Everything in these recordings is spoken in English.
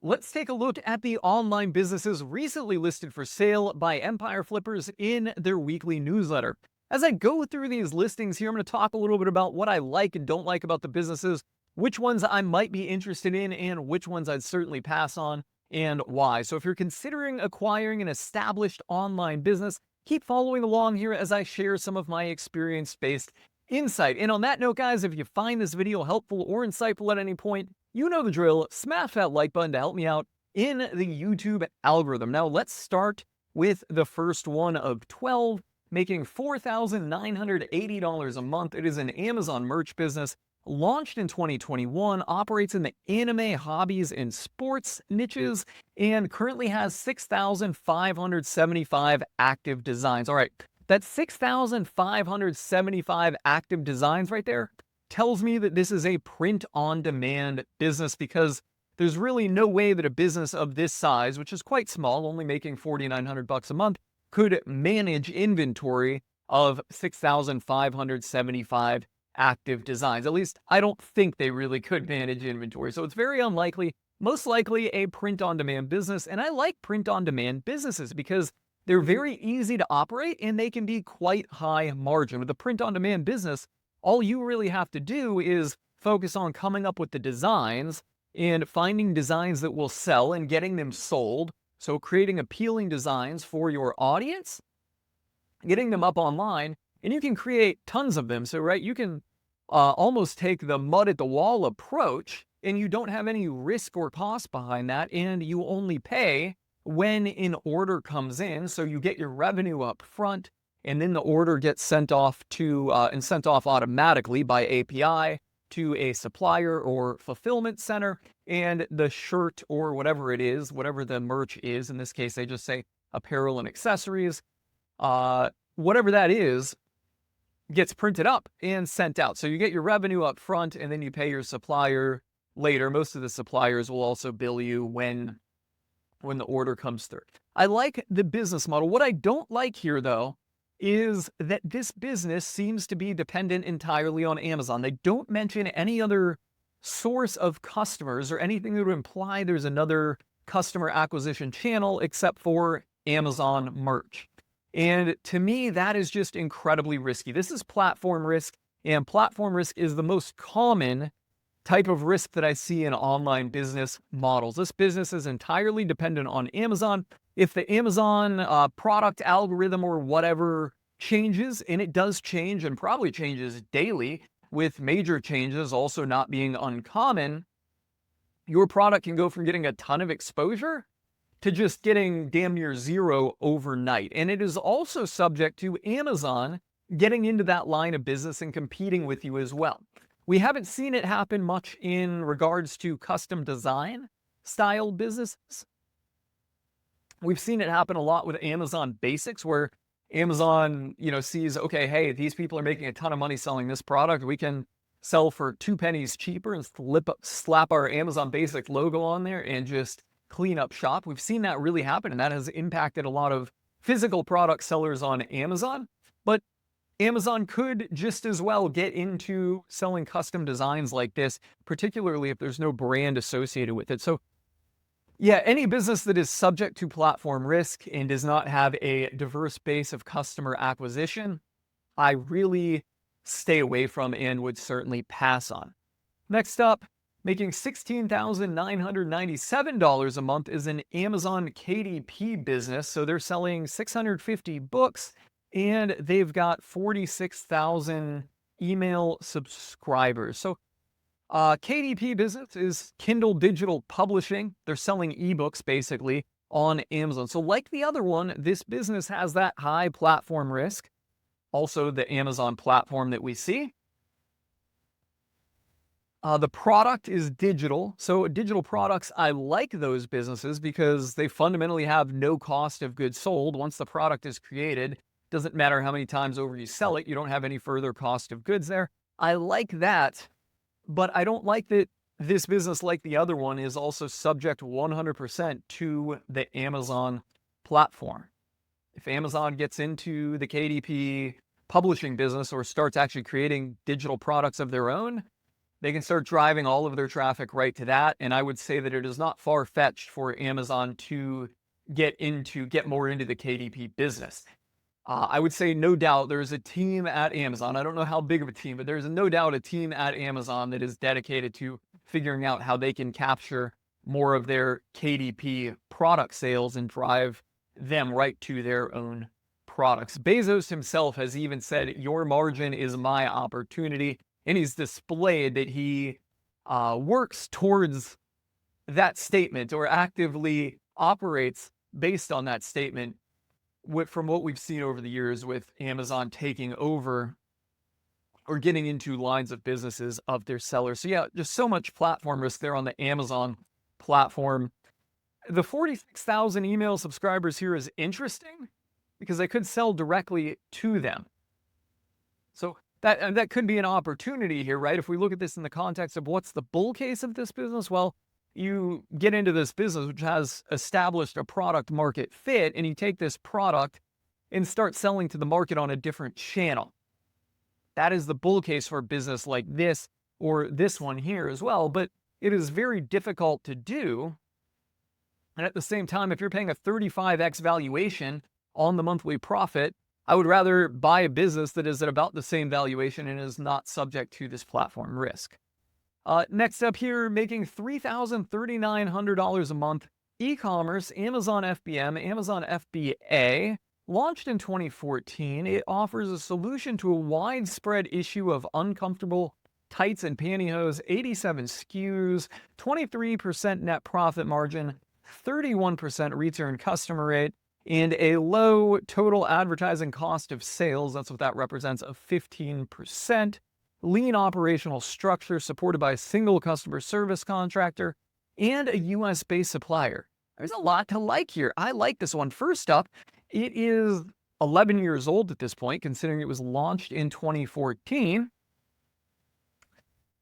Let's take a look at the online businesses recently listed for sale by Empire Flippers in their weekly newsletter. As I go through these listings here, I'm going to talk a little bit about what I like and don't like about the businesses, which ones I might be interested in, and which ones I'd certainly pass on, and why. So if you're considering acquiring an established online business, keep following along here as I share some of my experience-based insight. And on that note, guys, if you find this video helpful or insightful at any point, you know the drill. Smash that like button to help me out in the YouTube algorithm. Now, let's start with the first one of 12, making $4,980 a month. It is an Amazon merch business, launched in 2021, operates in the anime, hobbies, and sports niches, and currently has 6,575 active designs. All right, that's 6,575 active designs right there tells me that this is a print-on-demand business, because there's really no way that a business of this size, which is quite small, only making $4,900 a month, could manage inventory of 6,575 active designs. At least I don't think they really could manage inventory. So it's very unlikely, most likely a print-on-demand business. And I like print-on-demand businesses because they're very easy to operate and they can be quite high margin. With a print-on-demand business, all you really have to do is focus on coming up with the designs and finding designs that will sell and getting them sold. So creating appealing designs for your audience, getting them up online, and you can create tons of them. So, right, you can almost take the mud at the wall approach, and you don't have any risk or cost behind that, and you only pay when an order comes in. So you get your revenue up front, and then the order gets sent off to and sent off automatically by API to a supplier or fulfillment center, and the shirt or whatever it is, whatever the merch is, in this case they just say apparel and accessories, whatever that is, gets printed up and sent out. So you get your revenue up front, and then you pay your supplier later. Most of the suppliers will also bill you when the order comes through. I like the business model. What I don't like here, though, is that this business seems to be dependent entirely on Amazon. They don't mention any other source of customers or anything that would imply there's another customer acquisition channel except for Amazon merch. And to me, that is just incredibly risky. This is platform risk, and platform risk is the most common type of risk that I see in online business models. This business is entirely dependent on Amazon. If the Amazon product algorithm or whatever changes, and it does change and probably changes daily, with major changes also not being uncommon, your product can go from getting a ton of exposure to just getting damn near zero overnight. And it is also subject to Amazon getting into that line of business and competing with you as well. We haven't seen it happen much in regards to custom design style businesses. We've seen it happen a lot with Amazon Basics, where Amazon, sees, okay, hey, these people are making a ton of money selling this product. We can sell for 2 pennies cheaper and slap our Amazon Basics logo on there and just clean up shop. We've seen that really happen, and that has impacted a lot of physical product sellers on Amazon. But Amazon could just as well get into selling custom designs like this, particularly if there's no brand associated with it. So yeah, any business that is subject to platform risk and does not have a diverse base of customer acquisition, I really stay away from and would certainly pass on. Next up, making $16,997 a month is an Amazon KDP business. So they're selling 650 books, and they've got 46,000 email subscribers. So KDP business is Kindle Digital Publishing. They're selling ebooks basically on Amazon. So like the other one, this business has that high platform risk. Also the Amazon platform that we see. The product is digital. So digital products, I like those businesses because they fundamentally have no cost of goods sold. Once the product is created, doesn't matter how many times over you sell it, you don't have any further cost of goods there. I like that. But I don't like that this business, like the other one, is also subject 100% to the Amazon platform. If Amazon gets into the KDP publishing business or starts actually creating digital products of their own, They can start driving all of their traffic right to that. And I would say that it is not far-fetched for Amazon to get more into the KDP business. I would say no doubt there's a team at Amazon. I don't know how big of a team, but there's no doubt a team at Amazon that is dedicated to figuring out how they can capture more of their KDP product sales and drive them right to their own products. Bezos himself has even said, "Your margin is my opportunity." And he's displayed that he works towards that statement or actively operates based on that statement from what we've seen over the years with Amazon taking over or getting into lines of businesses of their sellers. So yeah, just so much platform risk there on the Amazon platform. The 46,000 email subscribers here is interesting because they could sell directly to them. So that could be an opportunity here, right? If we look at this in the context of what's the bull case of this business, well, you get into this business which has established a product market fit, and you take this product and start selling to the market on a different channel. That is the bull case for a business like this or this one here as well, but it is very difficult to do. And at the same time, if you're paying a 35x valuation on the monthly profit, I would rather buy a business that is at about the same valuation and is not subject to this platform risk. Next up here, making $3,900 a month, e-commerce, Amazon FBM, Amazon FBA, launched in 2014. It offers a solution to a widespread issue of uncomfortable tights and pantyhose, 87 SKUs, 23% net profit margin, 31% return customer rate, and a low total advertising cost of sales, that's what that represents, of 15%. Lean operational structure supported by a single customer service contractor and a US-based supplier. There's a lot to like here. I like this one. First up, it is 11 years old at this point, considering it was launched in 2014.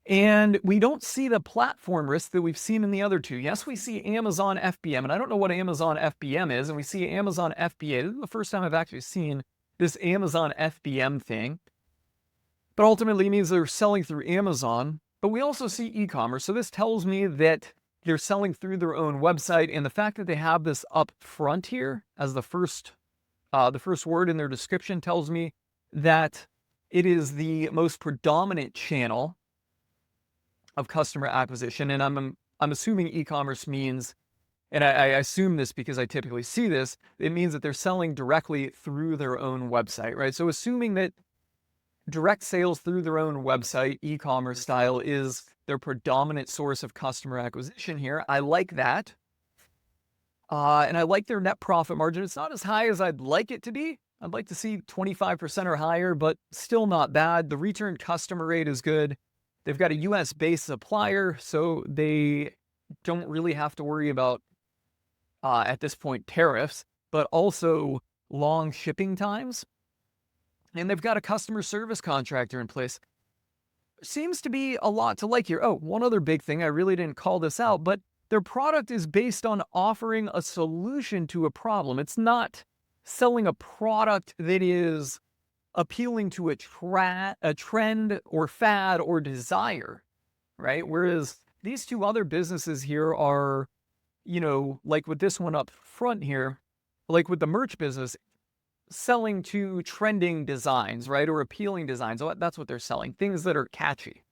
And we don't see the platform risk that we've seen in the other two. Yes, we see Amazon FBM, and I don't know what Amazon FBM is, and we see Amazon FBA. This is the first time I've actually seen this Amazon FBM thing. But ultimately it means they're selling through Amazon, but we also see e-commerce. So this tells me that they're selling through their own website, and the fact that they have this up front here as the first word in their description tells me that it is the most predominant channel of customer acquisition. And I'm assuming e-commerce means, and I assume this because I typically see this, it means that they're selling directly through their own website, right? So assuming that direct sales through their own website, e-commerce style, is their predominant source of customer acquisition here. I like that. And I like their net profit margin. It's not as high as I'd like it to be. I'd like to see 25% or higher, but still not bad. The return customer rate is good. They've got a US-based supplier, so they don't really have to worry about, at this point, tariffs, but also long shipping times. And they've got a customer service contractor in place. Seems to be a lot to like here. Oh, one other big thing, I really didn't call this out, but their product is based on offering a solution to a problem. It's not selling a product that is appealing to a trend or fad or desire, right? Whereas these two other businesses here are, like with this one up front here, like with the merch business, selling to trending designs, right? Or appealing designs. That's what they're selling, things that are catchy,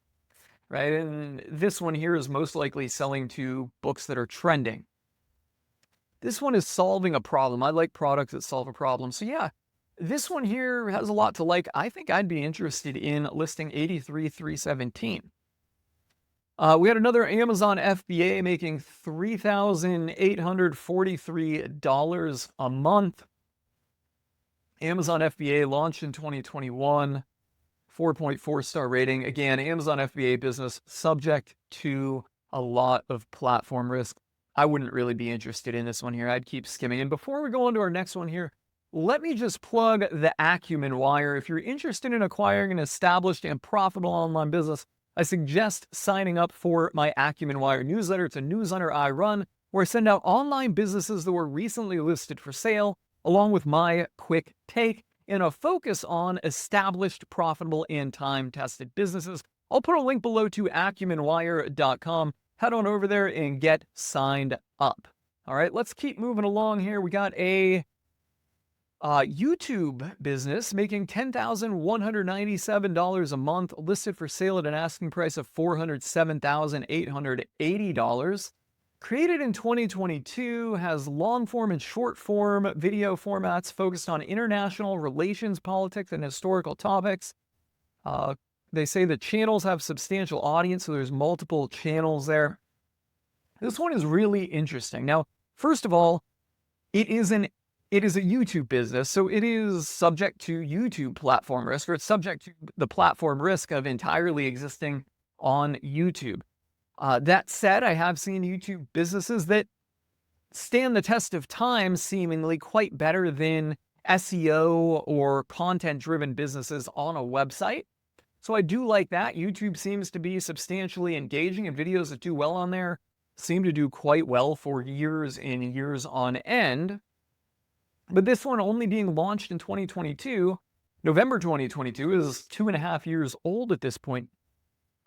right? And this one here is most likely selling to books that are trending. This one is solving a problem. I like products that solve a problem. So yeah, this one here has a lot to like. I think I'd be interested in listing 83,317. We had another Amazon FBA making $3,843 a month. Amazon FBA launched in 2021, 4.4 star rating. Again, Amazon FBA business subject to a lot of platform risk. I wouldn't really be interested in this one here. I'd keep skimming. And before we go on to our next one here, let me just plug the Acumen Wire. If you're interested in acquiring an established and profitable online business, I suggest signing up for my Acumen Wire newsletter. It's a newsletter I run where I send out online businesses that were recently listed for sale, along with my quick take and a focus on established, profitable, and time-tested businesses. I'll put a link below to acumenwire.com. Head on over there and get signed up. All right, let's keep moving along here. We got a YouTube business making $10,197 a month, listed for sale at an asking price of $407,880. Created in 2022, has long form and short form video formats focused on international relations, politics, and historical topics. They say the channels have substantial audience, so there's multiple channels there. This one is really interesting. Now, first of all, it is a YouTube business, so it is subject to YouTube platform risk, or it's subject to the platform risk of entirely existing on YouTube. That said, I have seen YouTube businesses that stand the test of time seemingly quite better than SEO or content-driven businesses on a website. So I do like that. YouTube seems to be substantially engaging, and videos that do well on there seem to do quite well for years and years on end. But this one only being launched in 2022, November 2022, is 2.5 years old at this point.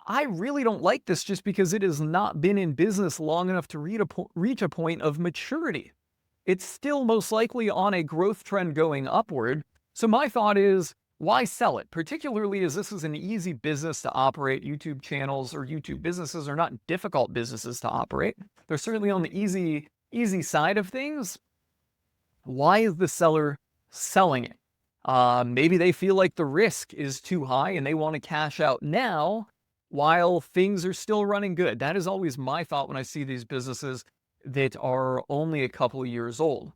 I really don't like this just because it has not been in business long enough to reach a point of maturity. It's still most likely on a growth trend going upward. So my thought is, why sell it? Particularly as this is an easy business to operate. YouTube channels or YouTube businesses are not difficult businesses to operate. They're certainly on the easy side of things. Why is the seller selling it? Maybe they feel like the risk is too high and they want to cash out now while things are still running good. That is always my thought when I see these businesses that are only a couple of years old.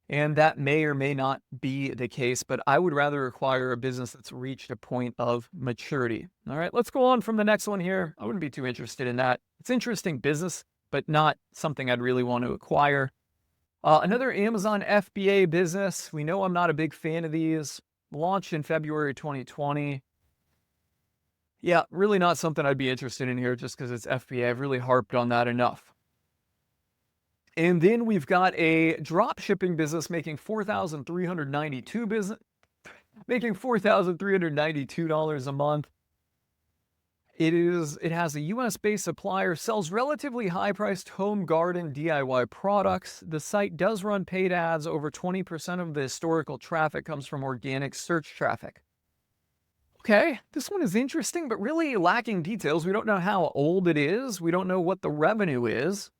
And that may or may not be the case, but I would rather acquire a business that's reached a point of maturity. All right, let's go on from the next one here. I wouldn't be too interested in that. It's interesting business, but not something I'd really want to acquire. Another Amazon FBA business. We know I'm not a big fan of these. Launched in February 2020. Yeah, really not something I'd be interested in here just because it's FBA. I've really harped on that enough. And then we've got a drop shipping business making $4,392 a month. It has a US-based supplier, sells relatively high-priced home garden DIY products. The site does run paid ads. Over 20% of the historical traffic comes from organic search traffic. Okay, this one is interesting, but really lacking details. We don't know how old it is. We don't know what the revenue is.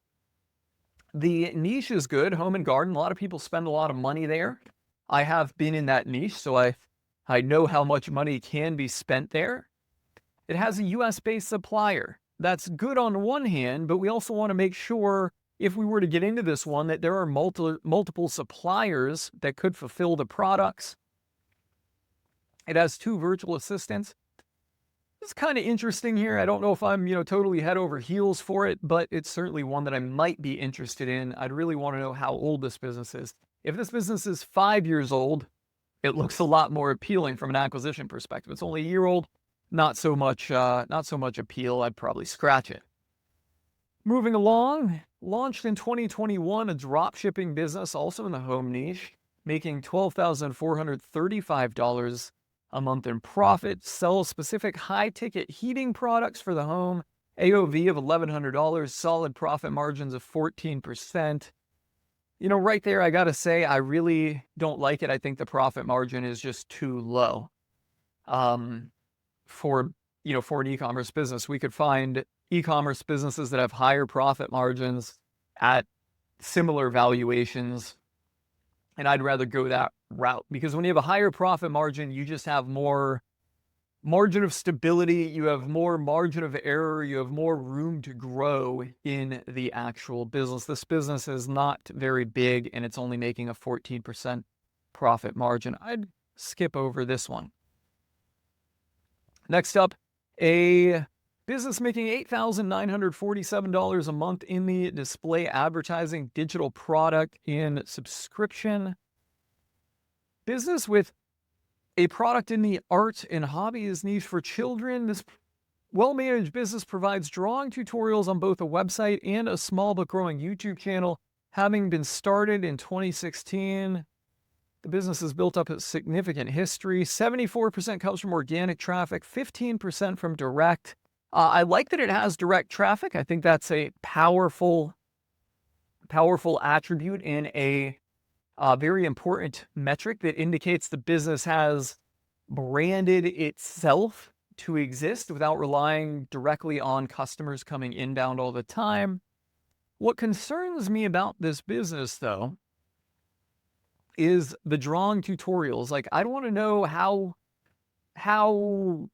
The niche is good, home and garden. A lot of people spend a lot of money there. I have been in that niche, so I know how much money can be spent there. It has a US-based supplier. That's good on one hand, but we also want to make sure, if we were to get into this one, that there are multiple suppliers that could fulfill the products. It has 2 virtual assistants. It's kind of interesting here. I don't know if I'm, totally head over heels for it, but it's certainly one that I might be interested in. I'd really want to know how old this business is. If this business is 5 years old, it looks a lot more appealing from an acquisition perspective. It's only a year old, not so much appeal. I'd probably scratch it. Moving along, launched in 2021, a drop shipping business, also in the home niche, making $12,435 a month in profit, sells specific high-ticket heating products for the home, AOV of $1,100, solid profit margins of 14%. Right there, I gotta say, I really don't like it. I think the profit margin is just too low. For an e-commerce business, we could find e-commerce businesses that have higher profit margins at similar valuations, and I'd rather go that route, because when you have a higher profit margin, you just have more margin of stability, you have more margin of error, you have more room to grow in the actual business. This business is not very big, and it's only making a 14% profit margin. I'd skip over this one. Next up, a business making $8,947 a month in the display advertising, digital product, and subscription business with a product in the art and hobbies niche for children. This well-managed business provides drawing tutorials on both a website and a small but growing YouTube channel, having been started in 2016. The business has built up a significant history. 74% comes from organic traffic, 15% from direct. I like that it has direct traffic. I think that's a powerful attribute in a very important metric that indicates the business has branded itself to exist without relying directly on customers coming inbound all the time. What concerns me about this business, though, is the drawing tutorials. Like, I don't want to know how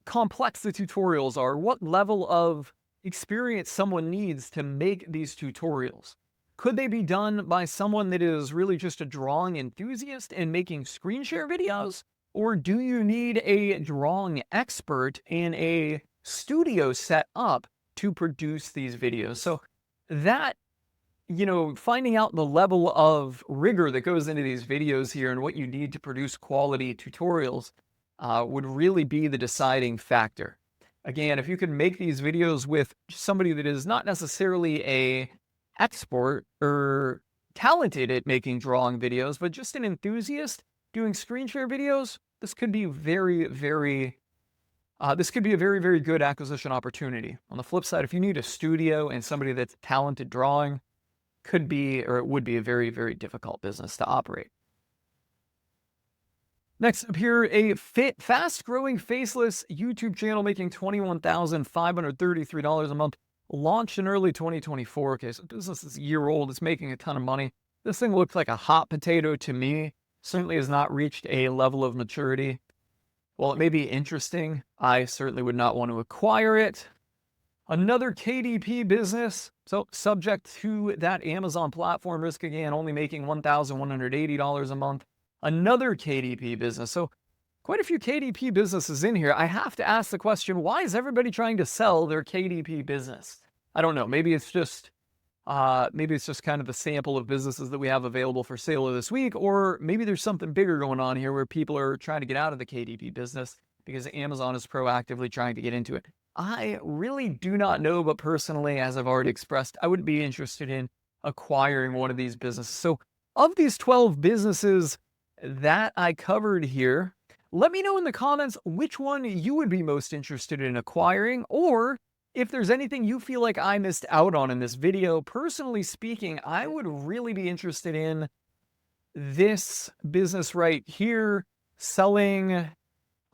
complex the tutorials are, what level of experience someone needs to make these tutorials. Could they be done by someone that is really just a drawing enthusiast and making screen share videos? Or do you need a drawing expert and a studio set up to produce these videos? So that, finding out the level of rigor that goes into these videos here and what you need to produce quality tutorials would really be the deciding factor. Again, if you can make these videos with somebody that is not necessarily a expert or talented at making drawing videos, but just an enthusiast doing screen share videos, this could be very, very very good acquisition opportunity. On the flip side, if you need a studio and somebody that's talented drawing, it would be a very, very difficult business to operate. Next up here, a fast-growing faceless YouTube channel making $21,533 a month. Launched in early 2024. Okay, so business is a year old. It's making a ton of money. This thing looks like a hot potato to me. Certainly has not reached a level of maturity. While it may be interesting, I certainly would not want to acquire it. Another KDP business. So subject to that Amazon platform risk again, only making $1,180 a month. Another KDP business. So quite a few KDP businesses in here. I have to ask the question, why is everybody trying to sell their KDP business? I don't know. Maybe it's just kind of the sample of businesses that we have available for sale this week, or maybe there's something bigger going on here where people are trying to get out of the KDP business because Amazon is proactively trying to get into it. I really do not know, but personally, as I've already expressed, I wouldn't be interested in acquiring one of these businesses. So of these 12 businesses that I covered here, let me know in the comments which one you would be most interested in acquiring, or if there's anything you feel like I missed out on in this video. Personally speaking, I would really be interested in this business right here, selling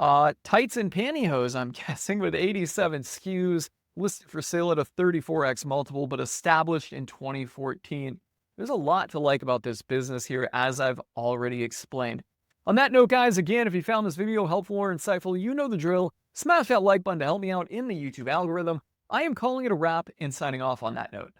tights and pantyhose, I'm guessing, with 87 SKUs, listed for sale at a 34x multiple, but established in 2014. There's a lot to like about this business here, as I've already explained. On that note, guys, again, if you found this video helpful or insightful, you know the drill. Smash that like button to help me out in the YouTube algorithm. I am calling it a wrap and signing off on that note.